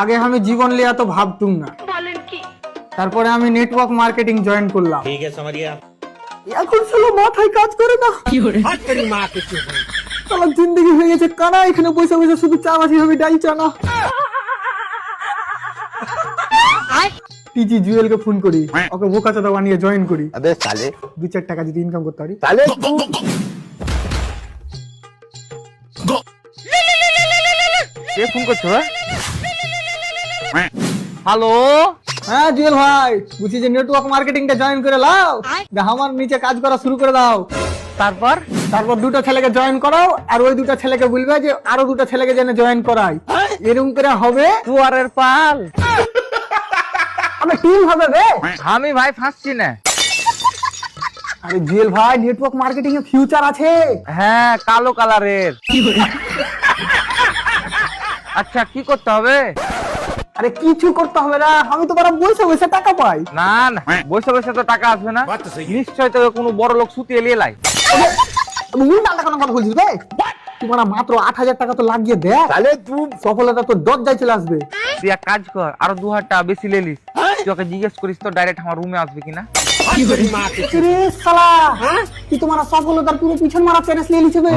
আগে আমি জীবন লিয়া তো ভাবতুম না, তারপরে আমি নেটওয়ার্ক মার্কেটিং জয়েন করলাম। ठीक है समझिए आप। এখন চলো মাথায় কাজ করে না, সারা জিন্দগি হয়ে গেছে কানা, এখানে বসে বসে শুধু চানাচি হবে, ডাই চানা। টিজি জুয়েল কে ফোন করি, ওকে বোকা চোদা বানিয়ে জয়েন করি। अबे साले 2-4 টাকা যদি ইনকাম করতে পারি। साले কে ফোন করছো? হ্যালো, হ্যাঁ জুয়েল ভাই, বুঝছি যে নেটওয়ার্ক মার্কেটিংটা জয়েন করে লাও, আমার নিচে কাজ করা শুরু করে দাও। তারপর তারপর 2টা ছেলেকে জয়েন করাও, আর ওই 2টা ছেলেকে বলবে যে আরো 2টা ছেলেকে যেন জয়েন করাই। এরকম করে হবে দুয়ারের পাল। আমরা টিম হবে বে। আমি ভাই ফাঁসছি না। আরে জুয়েল ভাই, নেটওয়ার্ক মার্কেটিং এ ফিউচার আছে। হ্যাঁ, কালো কালারের। আচ্ছা, কি করতে হবে? আরে কিছু করতে হবে না, আমি তো বড় বসে বসে টাকা পাই। না না, বসে বসে তো টাকা আসবে না, নিশ্চয় তো কোনো বড় লোক সুতিয়ে নিয়ে লাই। উল্টা কোনো কথা বলছিস বে? তোমার মাত্র 8,000 টাকা তো লাগিয়ে দে, साले तू সফলতা তো দরজায় চলে আসবে। তুই এক কাজ কর, আরো 2,000 টাকা বেশি লেলিস, তুই ওকে জিজ্ঞেস করিস তো ডাইরেক্ট আমার রুমে আসবে কিনা। রে শালা, কি তোমার সফলতার পুরো পিছন মারা চ্যালেঞ্জ নিয়ে নিছে বে।